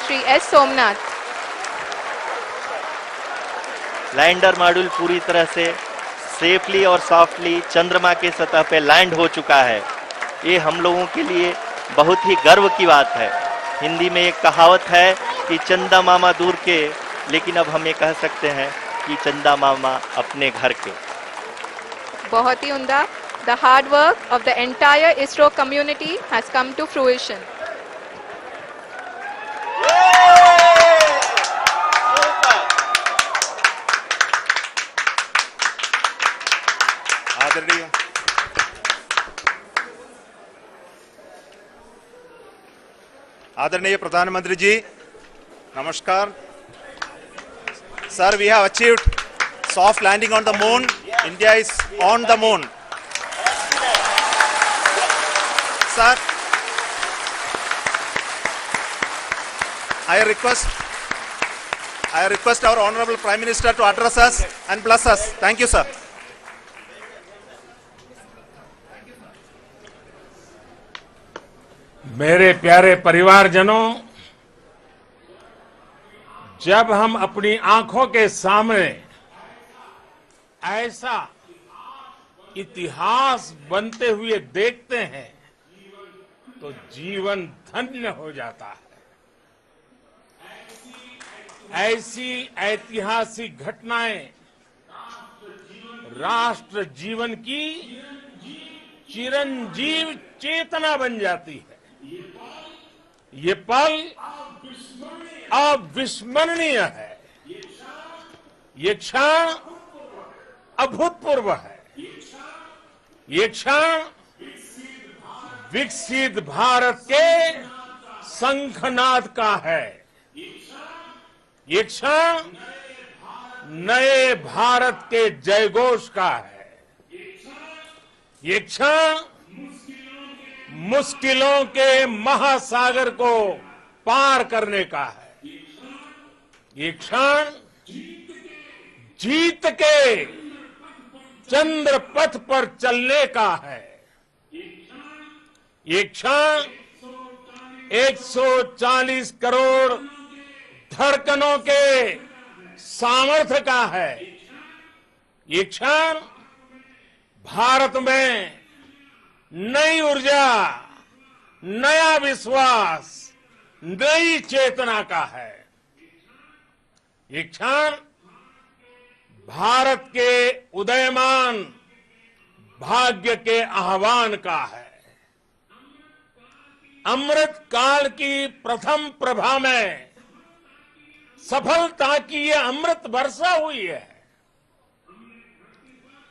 Shri S. Somnath. Lander module पूरी तरह से सेफली और सॉफ्टली चंद्रमा के सतह पे लैंड हो चुका है। ये हम लोगों के लिए बहुत ही गर्व की बात है। हिंदी में एक कहावत है कि चंदा मामा दूर के, लेकिन अब हम ये कह सकते हैं कि चंदा मामा अपने घर के। बहुत ही उम्दा. The hard work of the entire ISRO community has come to fruition. आदरणीय आदरणीय प्रधानमंत्री जी, नमस्कार sir. We have achieved soft landing on the moon. India is on the moon. Sir, I request our Honorable Prime Minister to address us and bless us. Thank you, sir. मेरे प्यारे परिवारजनों, जब हम अपनी आंखों के सामने ऐसा इतिहास बनते हुए देखते हैं तो जीवन धन्य हो जाता है। ऐसी ऐतिहासिक घटनाएं राष्ट्र जीवन की चिरंजीव चेतना बन जाती है। ये पल अविस्मरणीय है। ये क्षण अभूतपूर्व है। ये क्षण विकसित भारत के शंखनाद का है। ये क्षण नए भारत के जयघोष का है। ये क्षण मुश्किलों के महासागर को पार करने का है। ये क्षण जीत के चंद्र पथ पर चलने का है। ये क्षण 140 करोड़ धड़कनों के सामर्थ्य का है। ये क्षण भारत में नई ऊर्जा, नया विश्वास, नई चेतना का है। ये क्षण भारत के उदयमान भाग्य के आह्वान का है। अमृत काल की प्रथम प्रभा में सफलता की ये अमृत वर्षा हुई है।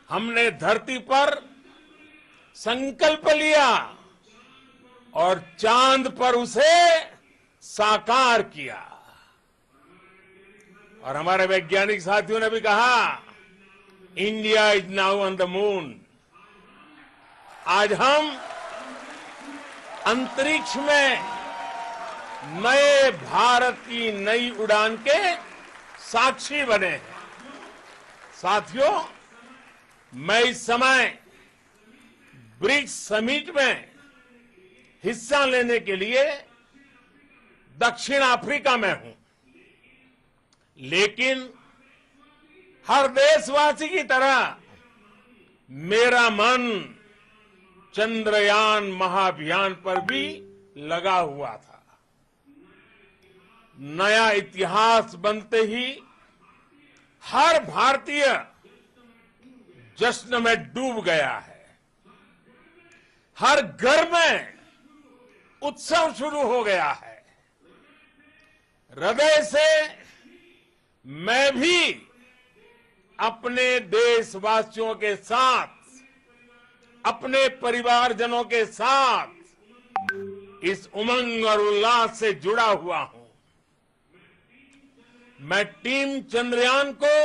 हमने धरती पर संकल्प लिया और चांद पर उसे साकार किया। और हमारे वैज्ञानिक साथियों ने भी कहा, India is now on the moon. आज हम अंतरिक्ष में नए भारत की नई उड़ान के साक्षी बने हैं। साथियों, मैं इस समय ब्रिक्स समिट में हिस्सा लेने के लिए दक्षिण अफ्रीका में हूं, लेकिन हर देशवासी की तरह मेरा मन चंद्रयान महाअभियान पर भी लगा हुआ था। नया इतिहास बनते ही हर भारतीय जश्न में डूब गया है। हर घर में उत्सव शुरू हो गया है। हृदय से मैं भी अपने देशवासियों के साथ, अपने परिवारजनों के साथ इस उमंग और उल्लास से जुड़ा हुआ हूं। मैं टीम चंद्रयान को,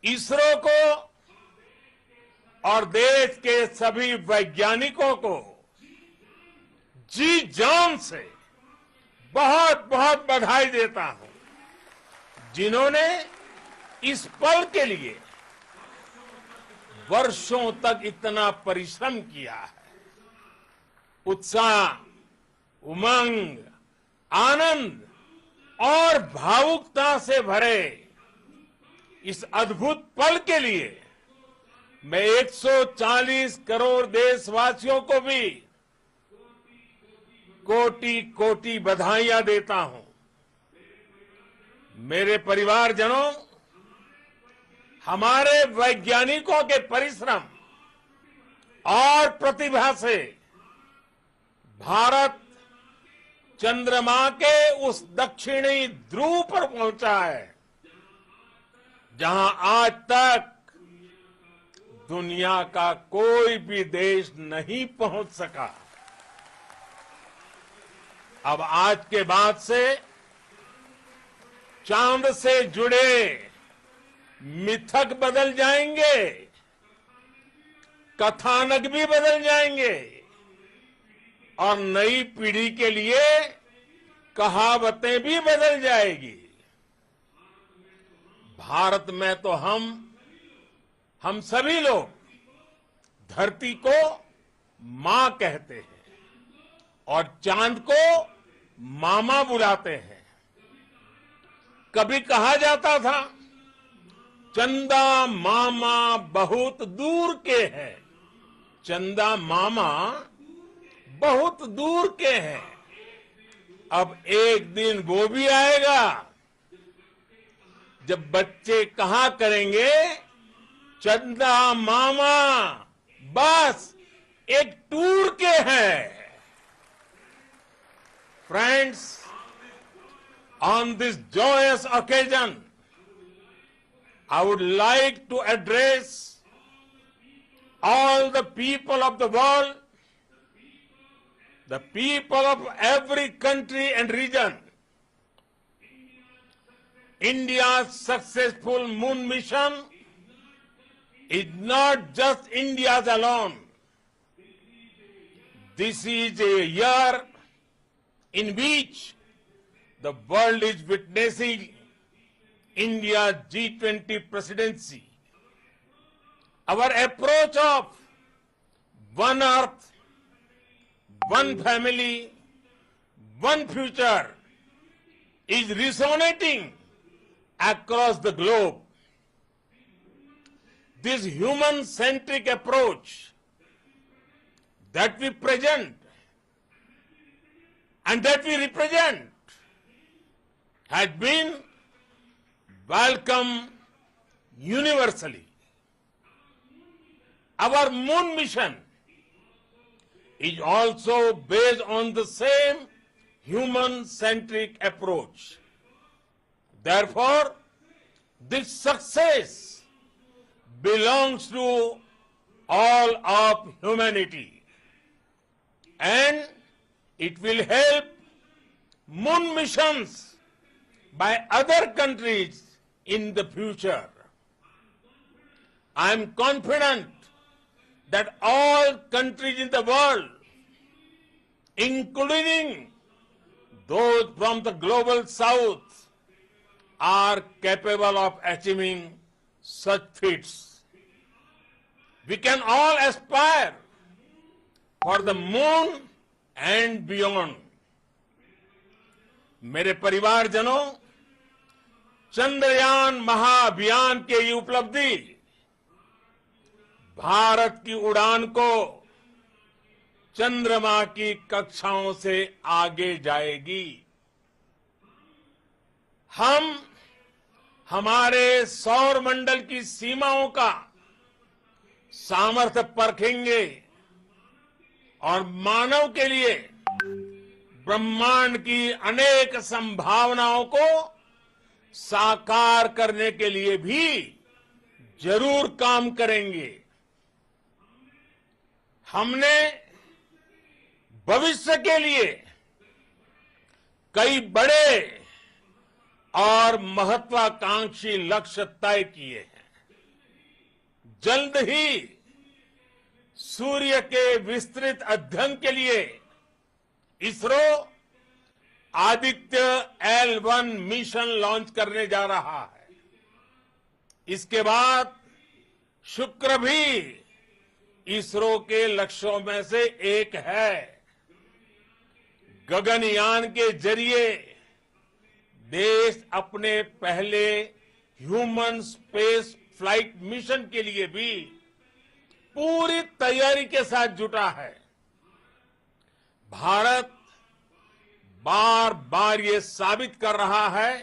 इसरो को और देश के सभी वैज्ञानिकों को जी जान से बहुत बहुत बधाई देता हूं, जिन्होंने इस पल के लिए वर्षों तक इतना परिश्रम किया है। उत्साह, उमंग, आनंद और भावुकता से भरे इस अद्भुत पल के लिए मैं 140 करोड़ देशवासियों को भी कोटि कोटि बधाइयां देता हूं। मेरे परिवारजनों, हमारे वैज्ञानिकों के परिश्रम और प्रतिभा से भारत चंद्रमा के उस दक्षिणी ध्रुव पर पहुंचा है, जहां आज तक दुनिया का कोई भी देश नहीं पहुंच सका। अब आज के बाद से चांद से जुड़े मिथक बदल जाएंगे, कथानक भी बदल जाएंगे और नई पीढ़ी के लिए कहावतें भी बदल जाएगी। भारत में तो हम सभी लोग धरती को मां कहते हैं और चांद को मामा बुलाते हैं। कभी कहा जाता था, चंदा मामा बहुत दूर के हैं। चंदा मामा बहुत दूर के हैं। अब एक दिन वो भी आएगा जब बच्चे कहा करेंगे, चंदा मामा बस एक टूर के हैं। Friends, on this joyous occasion, I would like to address all the people of the world, the people of every country and region. India's successful moon mission is not just India's alone. This is a year in which the world is witnessing India's G20 presidency. Our approach of one earth, one family, one future is resonating across the globe. This human-centric approach that we present and that we represent has been welcomed universally. Our moon mission is also based on the same human-centric approach. Therefore, this success belongs to all of humanity, and it will help moon missions by other countries in the future. I am confident that all countries in the world, including those from the global south, are capable of achieving such feats. We can all aspire for the moon and beyond. मेरे परिवारजनों, चंद्रयान महाअभियान की ये उपलब्धि भारत की उड़ान को चंद्रमा की कक्षाओं से आगे जाएगी। हम हमारे सौर मंडल की सीमाओं का सामर्थ्य परखेंगे और मानव के लिए ब्रह्मांड की अनेक संभावनाओं को साकार करने के लिए भी जरूर काम करेंगे। हमने भविष्य के लिए कई बड़े और महत्वाकांक्षी लक्ष्य तय किए हैं। जल्द ही सूर्य के विस्तृत अध्ययन के लिए ISRO Aditya L1 mission launch करने जा रहा है। इसके बाद शुक्र भी इसरो के लक्ष्यों में से एक है। गगनयान के जरिए देश अपने पहले ह्यूमन स्पेस फ्लाइट मिशन के लिए भी पूरी तैयारी के साथ जुटा है। भारत बार बार ये साबित कर रहा है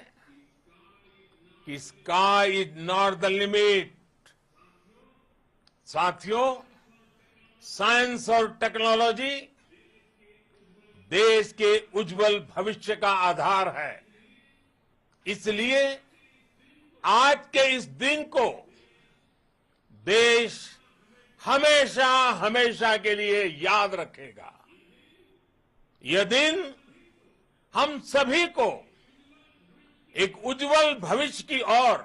कि sky is not the limit. साथियों, साइंस और टेक्नोलॉजी देश के उज्जवल भविष्य का आधार है। इसलिए आज के इस दिन को देश हमेशा हमेशा के लिए याद रखेगा। यह दिन हम सभी को एक उज्जवल भविष्य की ओर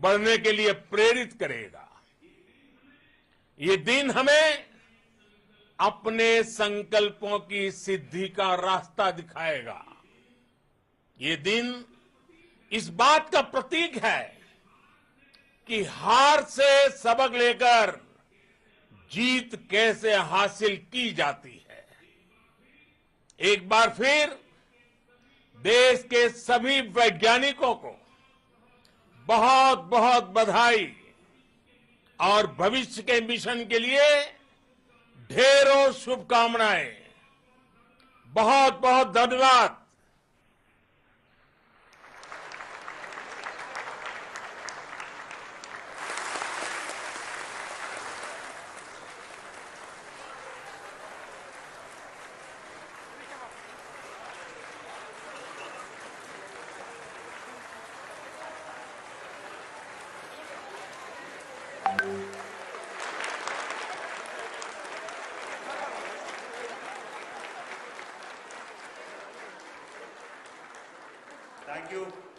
बढ़ने के लिए प्रेरित करेगा। ये दिन हमें अपने संकल्पों की सिद्धि का रास्ता दिखाएगा। ये दिन इस बात का प्रतीक है कि हार से सबक लेकर जीत कैसे हासिल की जाती है। एक बार फिर देश के सभी वैज्ञानिकों को बहुत बहुत बधाई और भविष्य के मिशन के लिए ढेरों शुभकामनाएं। बहुत बहुत धन्यवाद।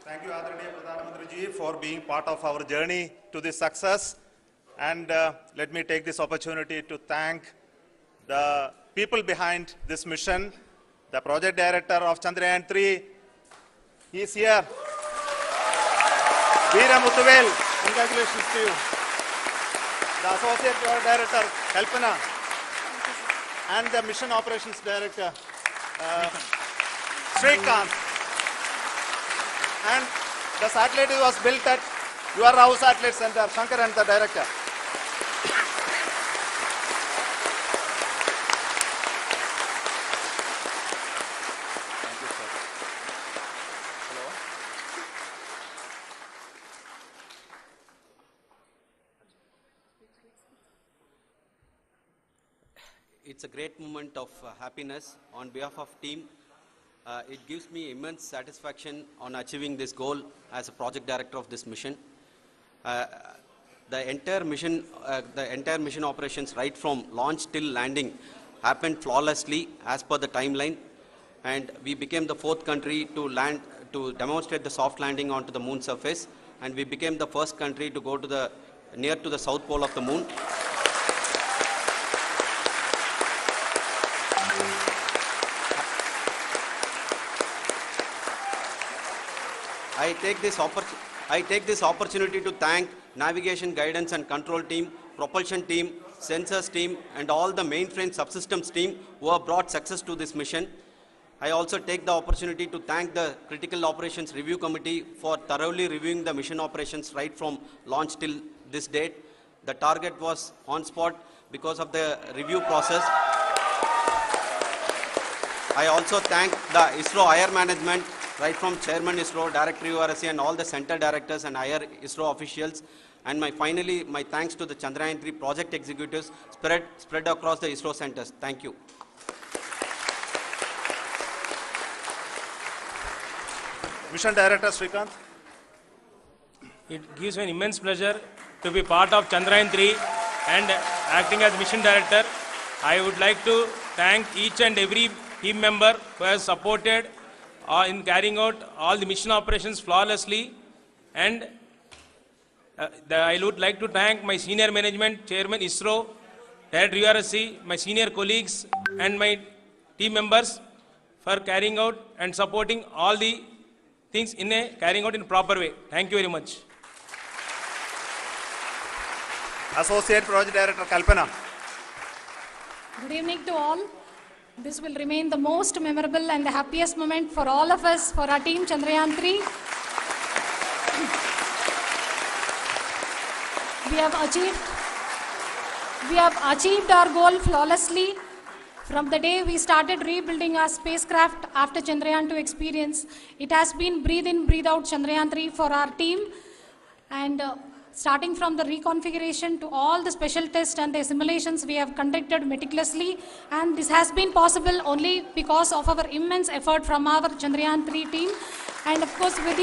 Thank you, Adaraniya Pradhan Mantri ji, for being part of our journey to this success. And let me take this opportunity to thank the people behind this mission, the project director of Chandrayaan-3, he is here. Veera Muthuvel, congratulations to you. The associate project director, Kalpana, and the mission operations director, Srikanth. And the satellite was built at Your House Satellite Center, Shankaran, the director. Thank you, sir. Hello. It's a great moment of happiness on behalf of team. It gives me immense satisfaction on achieving this goal as a project director of this mission. The entire mission operations right from launch till landing happened flawlessly as per the timeline, and we became the 4th country to demonstrate the soft landing onto the moon surface, and we became the first country to go to near to the south pole of the moon. I take this opportunity to thank navigation, guidance and control team, propulsion team, sensors team and all the mainframe subsystems team who have brought success to this mission. I also take the opportunity to thank the Critical Operations Review Committee for thoroughly reviewing the mission operations right from launch till this date. The target was on spot because of the review process. I also thank the ISRO higher management, right from Chairman ISRO, Director URSC and all the center directors and higher ISRO officials. And finally, my thanks to the Chandrayaan-3 project executives spread across the ISRO centers. Thank you. Mission Director Srikanth. It gives me an immense pleasure to be part of Chandrayaan-3 and acting as Mission Director. I would like to thank each and every team member who has supported in carrying out all the mission operations flawlessly, and I would like to thank my senior management, Chairman ISRO, Director URSC, my senior colleagues and my team members for carrying out and supporting all the things carrying out in a proper way. Thank you very much. Associate Project Director Kalpana. Good evening to all. This will remain the most memorable and the happiest moment for all of us, for our team Chandrayaan-3. We have achieved our goal flawlessly. From the day we started rebuilding our spacecraft after Chandrayaan-2 experience, it has been breathe in, breathe out Chandrayaan-3 for our team. And starting from the reconfiguration to all the special tests and the simulations we have conducted meticulously, and this has been possible only because of our immense effort from our Chandrayaan-3 team, and of course with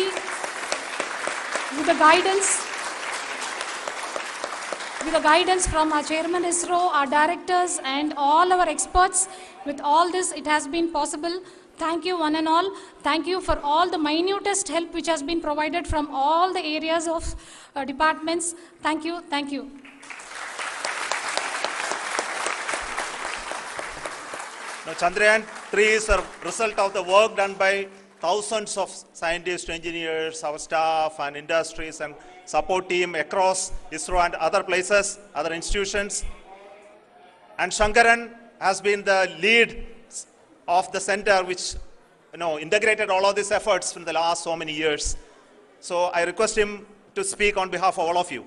the guidance from our Chairman ISRO, our directors and all our experts. With all this, it has been possible. Thank you one and all. Thank you for all the minutest help which has been provided from all the areas of departments. Thank you. Thank you. Now, Chandrayaan-3 is a result of the work done by thousands of scientists, engineers, our staff and industries and support team across ISRO and other places, other institutions. And Shankaran has been the lead of the center which integrated all of these efforts in the last so many years. So I request him to speak on behalf of all of you.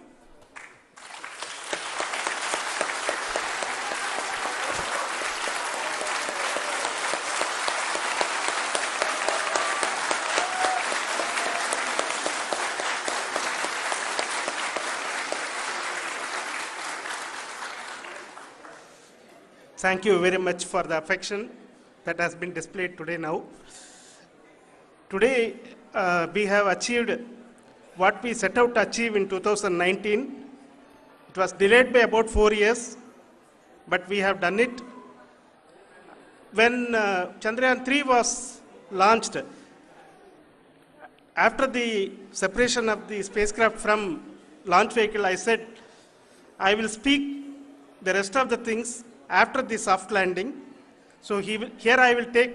Thank you very much for the affection that has been displayed today now. Today, we have achieved what we set out to achieve in 2019. It was delayed by about 4 years, but we have done it. When Chandrayaan-3 was launched, after the separation of the spacecraft from launch vehicle, I said, I will speak the rest of the things after the soft landing. So here I will take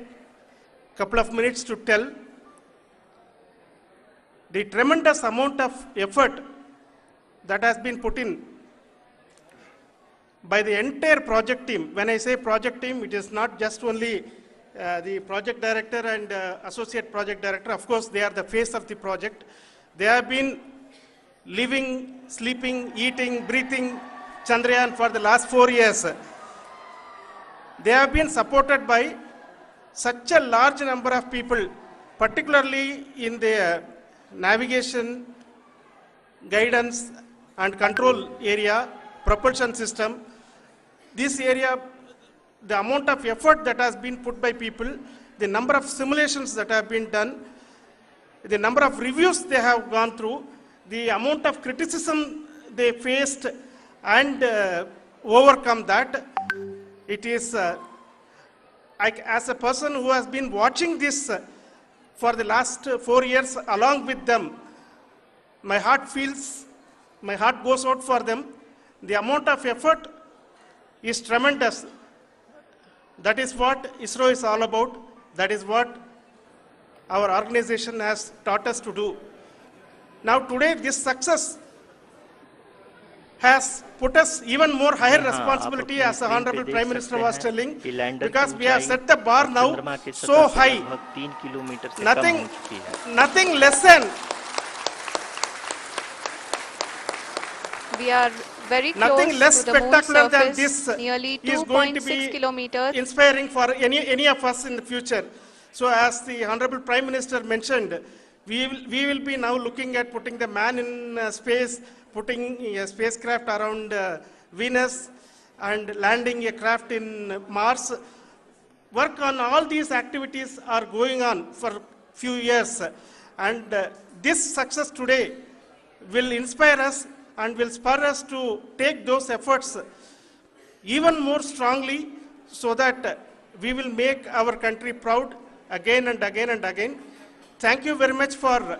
a couple of minutes to tell the tremendous amount of effort that has been put in by the entire project team. When I say project team, it is not just only the project director and associate project director. Of course, they are the face of the project. They have been living, sleeping, eating, breathing Chandrayaan for the last 4 years. They have been supported by such a large number of people, particularly in the navigation, guidance and control area, propulsion system. This area, the amount of effort that has been put by people, the number of simulations that have been done, the number of reviews they have gone through, the amount of criticism they faced and overcome that. It is, as a person who has been watching this for the last 4 years along with them, my heart goes out for them. The amount of effort is tremendous. That is what ISRO is all about. That is what our organization has taught us to do. Now today this success has put us even more higher responsibility, as the Honorable Prime Minister was telling, because we have set the bar now so high. Nothing less than. We are very Nothing close less to the moon's spectacular than surface, this nearly is going to 2.6 be kilometers. inspiring for any of us in the future. So as the Honorable Prime Minister mentioned, we will be now looking at putting the man in space, putting a spacecraft around Venus and landing a craft in Mars. Work on all these activities are going on for few years. And this success today will inspire us and will spur us to take those efforts even more strongly, so that we will make our country proud again and again and again. Thank you very much for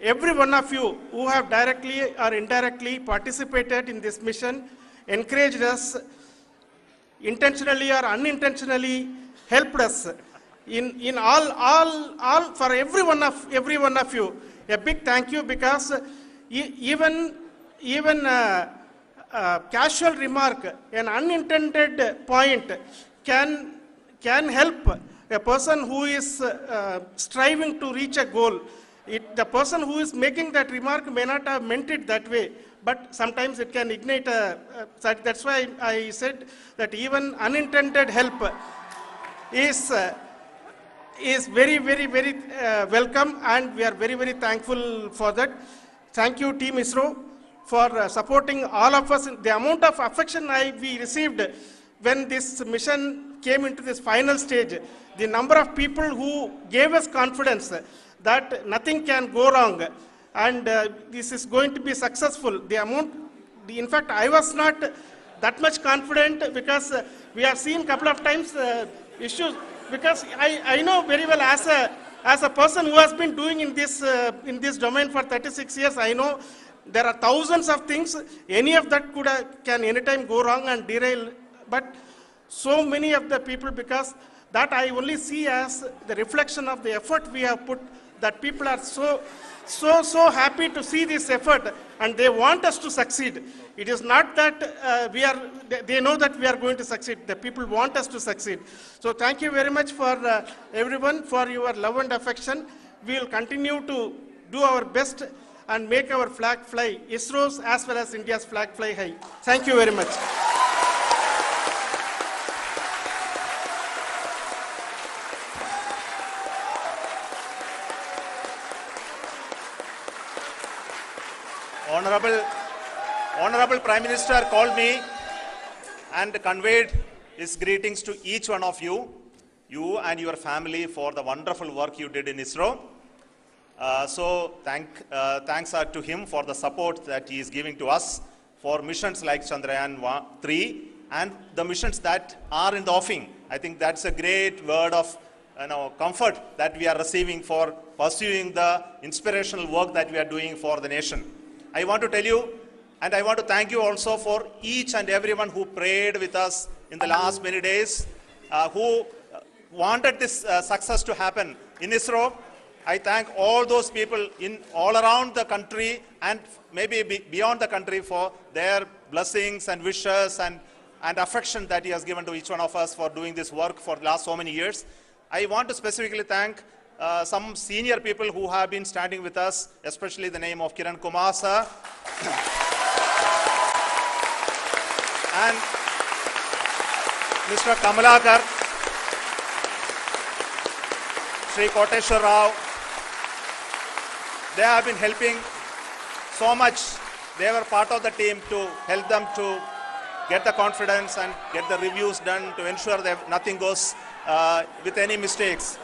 every one of you who have directly or indirectly participated in this mission, encouraged us, intentionally or unintentionally helped us in all for every one of you. A big thank you, because even casual remark, an unintended point can help a person who is striving to reach a goal. The person who is making that remark may not have meant it that way, but sometimes it can ignite that's why I said that even unintended help is very, very, very welcome, and we are very, very thankful for that. Thank you, Team ISRO, for supporting all of us. The amount of affection we received when this mission came into this final stage, the number of people who gave us confidence that nothing can go wrong and this is going to be successful. In fact, I was not that much confident, because we have seen a couple of times issues, because I know very well as a person who has been doing in this domain for 36 years, I know there are thousands of things. Any of that can anytime go wrong and derail. But so many of the people, because that I only see as the reflection of the effort we have put, that people are so happy to see this effort and they want us to succeed. It is not that they know that we are going to succeed. The people want us to succeed. So thank you very much for everyone for your love and affection. We will continue to do our best and make our flag fly, ISRO's as well as India's flag fly high. Thank you very much. Honorable Prime Minister called me and conveyed his greetings to each one of you and your family, for the wonderful work you did in ISRO. So thanks are to him for the support that he is giving to us for missions like Chandrayaan 3 and the missions that are in the offing. I think that's a great word of comfort that we are receiving for pursuing the inspirational work that we are doing for the nation. I want to tell you, and I want to thank you also for each and everyone who prayed with us in the last many days, who wanted this success to happen in ISRO. I thank all those people in all around the country and maybe beyond the country for their blessings and wishes and affection that he has given to each one of us for doing this work for the last so many years. I want to specifically thank some senior people who have been standing with us, especially the name of Kiran Kumar sir. And Mr. Kamalakar, Sri Koteshwar Rao. They have been helping so much. They were part of the team to help them to get the confidence and get the reviews done to ensure that nothing goes with any mistakes.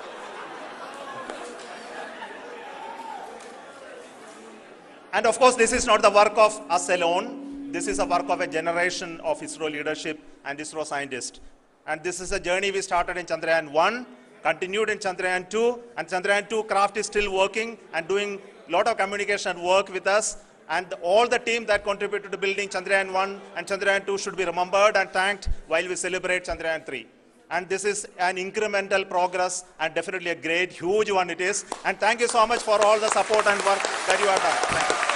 And of course, this is not the work of us alone. This is a work of a generation of ISRO leadership and ISRO scientists. And this is a journey we started in Chandrayaan 1, continued in Chandrayaan 2, and Chandrayaan 2 craft is still working and doing a lot of communication work with us. And all the team that contributed to building Chandrayaan 1 and Chandrayaan 2 should be remembered and thanked while we celebrate Chandrayaan 3. And this is an incremental progress and definitely a great, huge one it is. And thank you so much for all the support and work that you have done. Thank you.